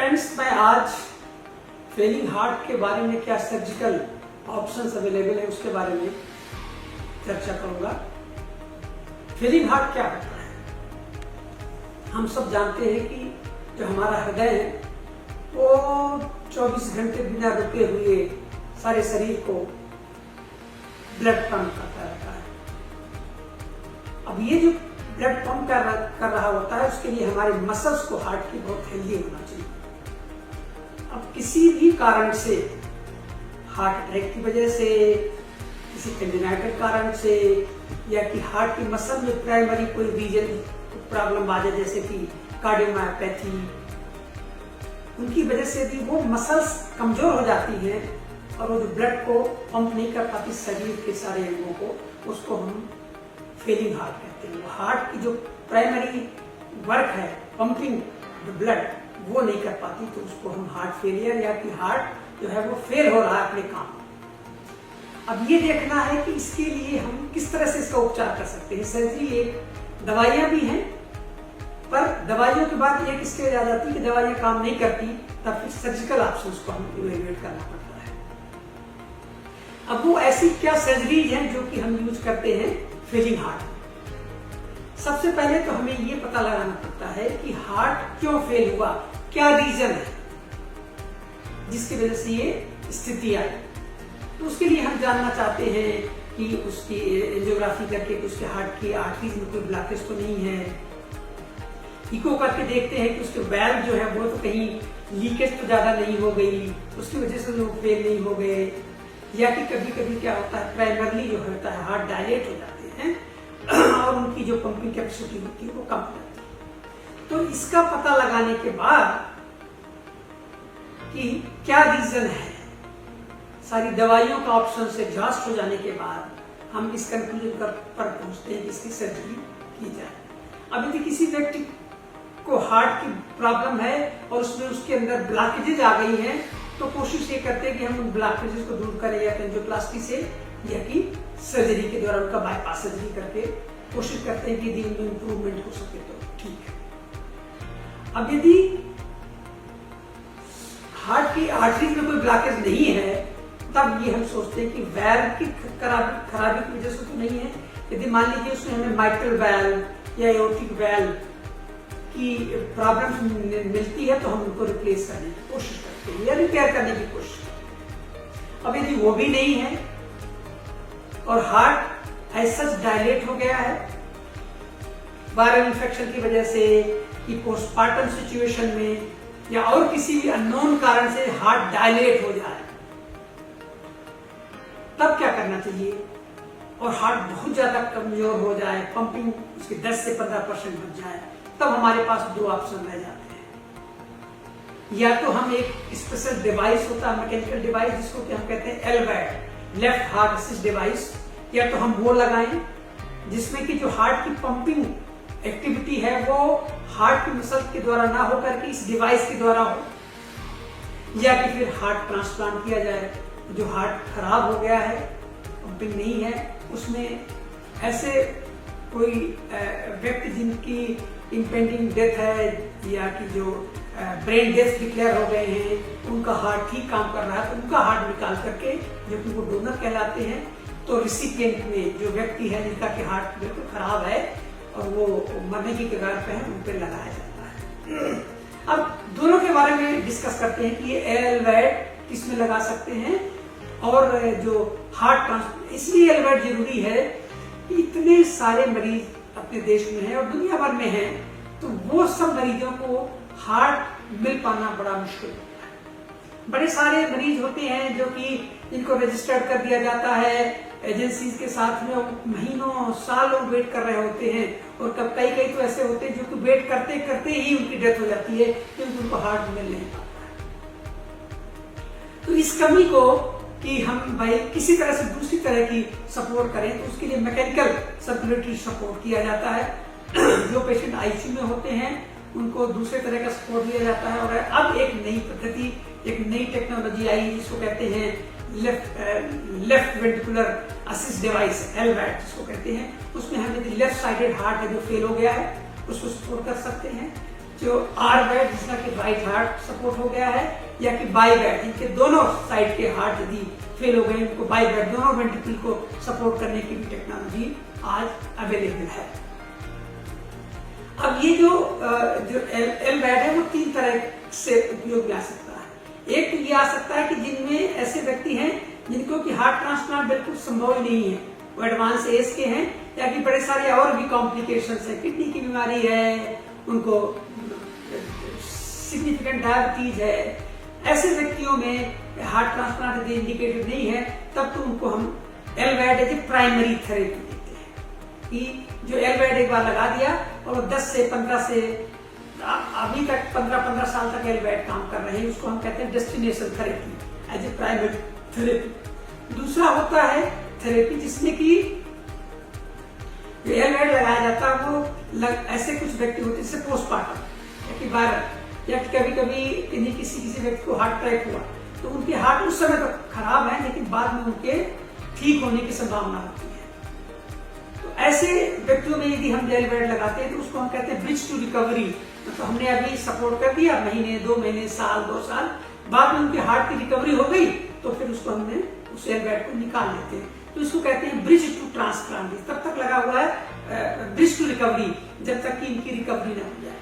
Friends, मैं आज Fehling heart के बारे में क्या सर्जिकल ऑप्शंस अवेलेबल है उसके बारे में चर्चा करूंगा। फेलिंग हार्ट क्या होता है? हम सब जानते हैं कि जो हमारा हृदय है वो 24 घंटे बिना रुके हुए सारे शरीर को ब्लड पंप करता रहता है। अब ये जो ब्लड पंप कर रहा होता है उसके लिए हमारे मसल्स को हार्ट की बहुत हेल्दी होना चाहिए। अब किसी भी कारण से, हार्ट अटैक की वजह से, किसी कंजेनाइटल कारण से, या कि हार्ट की मसल में प्राइमरी कोई रीजन प्रॉब्लम आ जाए जैसे कि कार्डियोमायोपैथी, उनकी वजह से भी वो मसल्स कमजोर हो जाती हैं और वो जो ब्लड को पंप नहीं कर पाती शरीर के सारे अंगों को, उसको हम फेलिंग हार्ट कहते हैं। हार्ट की जो प्राइमरी वर्क है पंपिंग ब्लड वो नहीं कर पाती तो उसको हम हार्ट फेलियर या कि हार्ट जो है वो फेल हो रहा है अपने काम। अब ये देखना है कि इसके लिए हम किस तरह से इसका उपचार कर सकते हैं। सर्जरी एक, दवाइयां भी हैं, पर दवाइयों के बाद एक स्टेज आ जाती है कि दवाइयां काम नहीं करती, तब फिर सर्जिकल ऑप्शंस को हम इवेल्युएट करना पड़ता है। अब वो ऐसी क्या सर्जरीज हैं जो कि हम यूज करते हैं फेलिंग हार्ट। सबसे पहले तो हमें ये पता लगाना पड़ता है कि हार्ट क्यों फेल हुआ, क्या रीजन है जिसकी वजह से ये स्थिति आई। तो उसके लिए हम जानना चाहते हैं कि उसकी एंजियोग्राफी करके उसके हार्ट की आर्टरीज में कोई ब्लॉकेज तो नहीं है। इको करके देखते हैं कि उसके वेल्व जो है वो तो कहीं लीकेज तो ज्यादा नहीं हो गई, उसकी वजह से लोग फेल नहीं हो गए। या कि कभी कभी क्या होता है, प्राइमरली जो होता है हार्ट डायलेट हो जाते हैं और उनकी जो पंपिंग कैपेसिटी होती है वो कम हो जाती है। तो इसका पता लगाने के बाद कि क्या रीजन है, सारी दवाइयों का ऑप्शन से एग्जॉस्ट हो जाने के बाद हम इस कंक्लूजन पर पहुंचते हैं कि इसकी सर्जरी की जाए। अब यदि किसी व्यक्ति को हार्ट की प्रॉब्लम है और उसमें उसके अंदर ब्लॉकेजेज आ गई हैं तो कोशिश ये करते हैं कि हम उन ब्लॉकेजेस को दूर करें या एंजियोप्लास्टी से या कि सर्जरी के द्वारा उनका बाईपास सर्जरी करके कोशिश करते हैं कि यदि उनमें इंप्रूवमेंट हो सके तो ठीक है। अब यदि हार्ट की आर्टरीज में कोई ब्लॉकेज नहीं है तब ये हम सोचते हैं कि वेल्व की खराबी की वजह से तो नहीं है। यदि मान लीजिए उसमें हमें माइट्रल वेल्व या एओर्टिक वेल्व की प्रॉब्लम मिलती है तो हम उनको रिप्लेस करने की कोशिश करते हैं या रिपेयर करने की कोशिश करते हैं। अब यदि वो भी नहीं है और हार्ट ऐसा डायलेट हो गया है वायरल इन्फेक्शन की वजह से, कि पोस्टमार्टम सिचुएशन में या और किसी भी अननोन कारण से हार्ट डायलेट हो जाए, तब क्या करना चाहिए? और हार्ट बहुत ज्यादा कमजोर हो जाए, पंपिंग उसकी 10 से 15% बच जाए, तब हमारे पास दो ऑप्शन रह जाते हैं। या तो हम एक स्पेशल डिवाइस होता है, मैकेनिकल डिवाइस, जिसको कि हम कहते हैं एलवैट, लेफ्ट हार्ट असिस्ट डिवाइस, या तो हम वो लगाएं जिसमें कि जो हार्ट की पंपिंग एक्टिविटी है वो हार्ट की मसल के द्वारा ना होकर के इस डिवाइस के द्वारा हो, या कि फिर हार्ट ट्रांसप्लांट किया जाए। जो हार्ट खराब हो गया है, पंपिंग नहीं है, उसमें ऐसे कोई व्यक्ति जिनकी इम्पेंडिंग डेथ है या कि जो ब्रेन डेथ डिक्लेयर हो गए हैं, उनका हार्ट ठीक काम कर रहा है तो उनका हार्ट निकाल करके, जो कि वो डोनर कहलाते हैं, तो रिसिपिएंट में जो व्यक्ति है जिनका कि हार्ट बिल्कुल खराब है और वो मरने की कगार पे है, उन पर लगाया जाता है। अब दोनों के बारे में डिस्कस करते हैं कि ये एलवैट किसमें लगा सकते हैं और जो हार्ट ट्रांसप्लांट, इसलिए एलवैट जरूरी है कि इतने सारे मरीज अपने देश में हैं और दुनिया भर में हैं, तो वो सब मरीजों को हार्ट मिल पाना बड़ा मुश्किल होता है। बड़े सारे मरीज होते हैं जो कि इनको रजिस्टर्ड कर दिया जाता है एजेंसीज के साथ में, महीनों सालों वेट कर रहे होते हैं, और कई तो ऐसे होते हैं जो कि वेट करते करते ही उनकी डेथ हो जाती है क्योंकि उनको हार्ट मिल नहीं पाता है। तो इस कमी को कि हम भाई किसी तरह से दूसरी तरह की सपोर्ट करें, तो उसके लिए मैकेनिकल सर्कुलेटरी सपोर्ट किया जाता है। जो पेशेंट आईसीयू में होते हैं उनको दूसरे तरह का सपोर्ट दिया जाता है। और अब एक नई पद्धति, एक नई टेक्नोलॉजी आई जिसको कहते हैं लेफ्ट वेंट्रिकुलर असिस्ट डिवाइस, एलवैट जिसको कहते हैं। उसमें हम यदि लेफ्ट साइडेड हार्ट है जो फेल हो गया है उसको सपोर्ट कर सकते हैं। जो आर बेड जिसका कि राइट हार्ट सपोर्ट हो गया है, या कि बाई बेड इनके दोनों साइड के हार्ट यदि फेल हो गए, इनको बाई बेड दोनों वेंट्रिकल को सपोर्ट करने की भी टेक्नोलॉजी आज अवेलेबल है। अब ये जो एल बेड है वो 3 तरह से उपयोग में आ सकता है। एक तो ये आ सकता है कि जिनमें ऐसे व्यक्ति हैं जिनको कि हार्ट ट्रांसप्लांट बिल्कुल संभव ही नहीं है, वो एडवांस एज के हैं, या कि बड़े सारे और भी कॉम्प्लिकेशंस है, किडनी की बीमारी है, उनको सिग्निफिकेंट डायबिटीज है। ऐसे व्यक्तियों में हार्ट ट्रांसप्लांट यदि इंडिकेटेड नहीं है तब तो उनको हम एलवैड एज ए प्राइमरी थेरेपी देते हैं कि जो एलवैड एक बार लगा दिया और 10 से 15 से अभी तक 15 साल तक एलवैड काम कर रहे हैं, उसको हम कहते हैं destination therapy as a primary therapy. दूसरा होता है थेरेपी जिसमें कि जो एलवैड लगाया जाता है वो ऐसे कुछ व्यक्ति होते हैं जैसे पोस्टमार्टम या कि वायरल, या कभी कभी किसी व्यक्ति को हार्ट अटैक हुआ तो उनके हार्ट उस समय तो खराब है लेकिन बाद में उनके ठीक होने की संभावना होती है। तो ऐसे व्यक्तियों में यदि हम एलवैड लगाते हैं तो उसको हम कहते हैं ब्रिज टू रिकवरी। मतलब हमने अभी सपोर्ट कर दिया, महीने 2 महीने साल 2 साल बाद में उनके हार्ट की रिकवरी हो गई तो फिर उसको हमने उस एलवैड को निकाल लेते हैं, तो इसको कहते हैं ब्रिज टू ट्रांसप्लांट। तब तक लगा हुआ है ब्रिज टू रिकवरी जब तक कि इनकी रिकवरी ना हो जाए।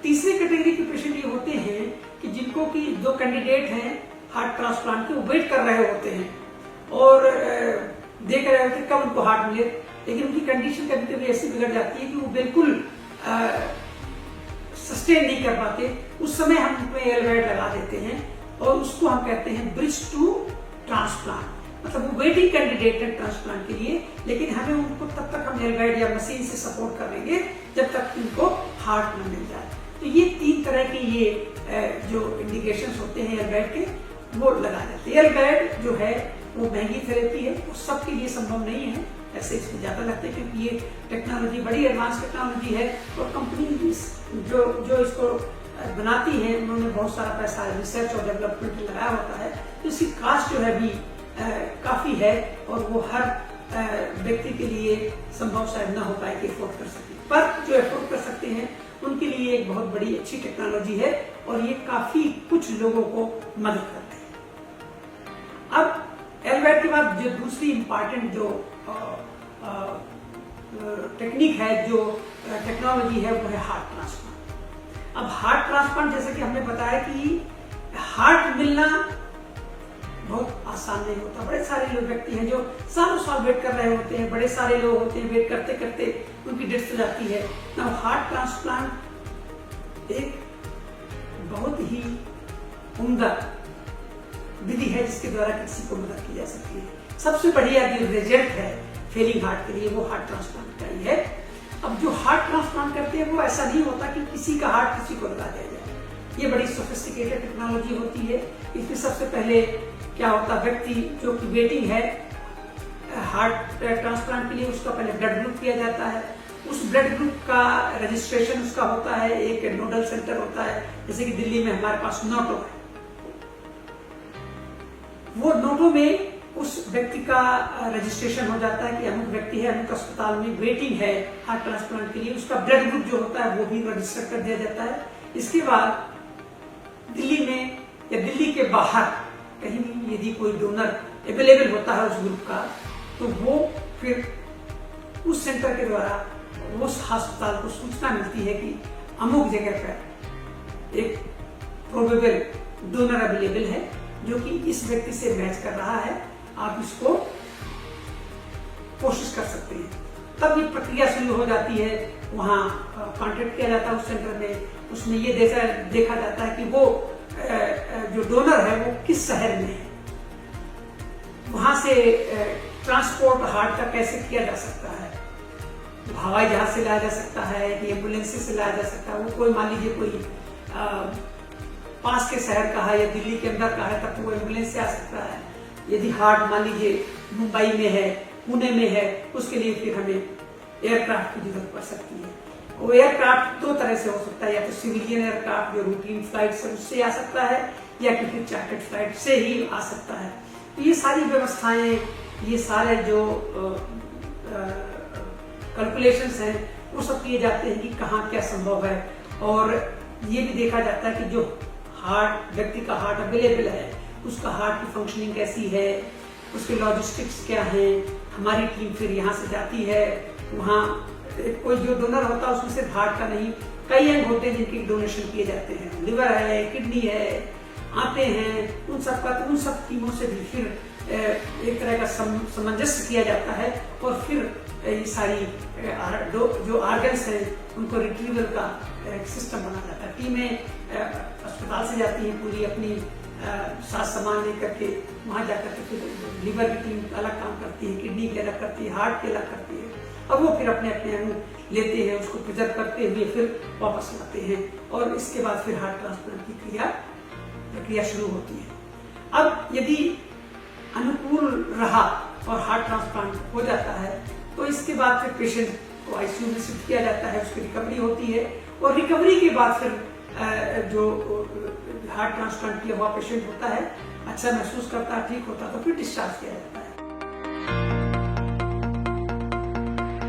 तीसरे कैटेगरी के पेशेंट ये होते हैं कि जिनको कि 2 कैंडिडेट हैं हार्ट ट्रांसप्लांट के, वो वेट कर रहे होते हैं और देख रहे होते हैं कब उनको हार्ट मिले, लेकिन उनकी कंडीशन कभी कभी ऐसी बिगड़ जाती है कि वो बिल्कुल सस्टेन नहीं कर पाते। उस समय हम उनको एलवैड लगा देते हैं और उसको हम कहते हैं ब्रिज टू ट्रांसप्लांट। मतलब वो वेटिंग कैंडिडेट है ट्रांसप्लांट के लिए, लेकिन हमें उनको तब तक हम एलवैड या मशीन से सपोर्ट करेंगे जब तक उनको हार्ट न मिल जाए। तो ये 3 तरह के ये जो इंडिकेशंस होते हैं एलवैड के वो लगा जाते हैं। एलवैड जो है वो महंगी थेरेपी है, वो सबके लिए संभव नहीं है, ऐसे इसमें ज्यादा लगते हैं क्योंकि ये टेक्नोलॉजी बड़ी एडवांस टेक्नोलॉजी है और कंपनी जो इसको बनाती है उन्होंने बहुत सारा पैसा रिसर्च और डेवलपमेंट लगाया होता है, तो इसकी कास्ट जो है भी काफी है और वो हर व्यक्ति के लिए संभव शायद न हो पाए कि अफोर्ड कर सके, पर जो अफोर्ड कर सकते हैं उनके लिए एक बहुत बड़ी अच्छी टेक्नोलॉजी है और ये काफी कुछ लोगों को मदद करते हैं। अब एलवैड के बाद जो दूसरी इंपॉर्टेंट जो टेक्निक है, जो टेक्नोलॉजी है, वो है हार्ट ट्रांसप्लांट। अब हार्ट ट्रांसप्लांट जैसे कि हमने बताया कि हार्ट मिलना बहुत आसान नहीं होता। बड़े सारे लोग व्यक्ति हैं जो सालों साल वेट कर रहे होते हैं, बड़े सारे लोग होते हैं वेट करते करते उनकी डेथ हो जाती है ना। हार्ट ट्रांसप्लांट एक बहुत ही उम्दा विधि है जिसके द्वारा किसी को मदद की जा सकती है। सबसे बढ़िया जो रिजल्ट है फेलिंग हार्ट के लिए वो हार्ट ट्रांसप्लांट का ही है। अब जो हार्ट ट्रांसप्लांट करते हैं वो ऐसा नहीं होता कि किसी का हार्ट किसी को लगा दिया जाए, ये बड़ी सोफिस्टिकेटेड टेक्नोलॉजी होती है। इसमें सबसे पहले क्या होता है, व्यक्ति जो कि वेटिंग है हार्ट ट्रांसप्लांट के लिए उसका पहले ब्लड ग्रुप किया जाता है। उस ब्लड ग्रुप का रजिस्ट्रेशन उसका होता है, एक नोडल सेंटर होता है, जैसे कि दिल्ली में हमारे पास नोटो है। वो नोटो में उस व्यक्ति का रजिस्ट्रेशन हो जाता है कि अमुक व्यक्ति है, अमुक अस्पताल में वेटिंग है हार्ट ट्रांसप्लांट के लिए, उसका ब्लड ग्रुप जो होता है वो भी रजिस्टर कर दिया जाता है। इसके बाद दिल्ली में या दिल्ली के बाहर कहीं भी यदि कोई डोनर अवेलेबल होता है उस ग्रुप का, तो वो फिर उस सेंटर के द्वारा उस अस्पताल को सूचना मिलती है कि अमुक जगह पर एक प्रोबेबल डोनर अवेलेबल है जो कि इस व्यक्ति से मैच कर रहा है, आप इसको कोशिश कर सकते हैं। तब ये प्रक्रिया शुरू हो जाती है, वहाँ कॉन्टेक्ट किया जाता है उस सेंटर में, उसमें ये देखा जाता है कि वो जो डोनर है वो किस शहर में है, वहां से ट्रांसपोर्ट हार्ट का कैसे किया जा सकता है, हवाई जहाज से लाया जा सकता है कि एम्बुलेंस से लाया जा सकता है। वो कोई मान लीजिए कोई पास के शहर का है या दिल्ली के अंदर का है तब तो वो एम्बुलेंस से आ सकता है। यदि हार्ट मान लीजिए मुंबई में है, पुणे में है, उसके लिए फिर हमें एयरक्राफ्ट की जरूरत पड़ सकती है। वो एयरक्राफ्ट 2 तरह से हो सकता है, या तो सिविलियन एयरक्राफ्ट जो रूटीन फ्लाइट से उससे आ सकता है, या कि फिर चार्टर्ड फ्लाइट से ही आ सकता है। तो ये सारी व्यवस्थाएं, ये सारे जो कैलकुलेशंस हैं वो सब किए जाते हैं कि कहाँ क्या संभव है और ये भी देखा जाता है कि जो हार्ट व्यक्ति का हार्ट अवेलेबल है उसका हार्ट की फंक्शनिंग कैसी है, उसके लॉजिस्टिक्स क्या हैं। हमारी टीम फिर यहाँ से जाती है, वहाँ कोई जो डोनर होता है उसमें सिर्फ हार्ट का नहीं, कई अंग होते हैं जिनके डोनेशन किए जाते हैं, लिवर है, किडनी है, आते हैं, उन सब टीमों से भी फिर एक तरह का सामंजस्य किया जाता है और फिर ये सारी जो ऑर्गन्स हैं उनको रिट्रीवल का एक सिस्टम बना जाता है। टीमें अस्पताल से जाती हैं पूरी अपनी साथ सामान लेकर के, वहाँ जाकर के फिर लिवर की टीम अलग काम करती है, किडनी की अलग करती है, हार्ट की अलग करती है, और वो फिर अपने अपने अंग लेते हैं, उसको प्रिजर्व करते हुए फिर वापस लाते हैं और इसके बाद फिर हार्ट ट्रांसप्लांट की प्रक्रिया शुरू होती है। अब यदि अनुकूल रहा और हार्ट ट्रांसप्लांट हो जाता है तो इसके बाद फिर पेशेंट को आईसीयू में शिफ्ट किया जाता है, उसकी रिकवरी होती है और रिकवरी के बाद फिर जो हार्ट ट्रांसप्लांट किया हुआ पेशेंट होता है अच्छा महसूस करता है, ठीक होता है तो फिर डिस्चार्ज किया जाता है।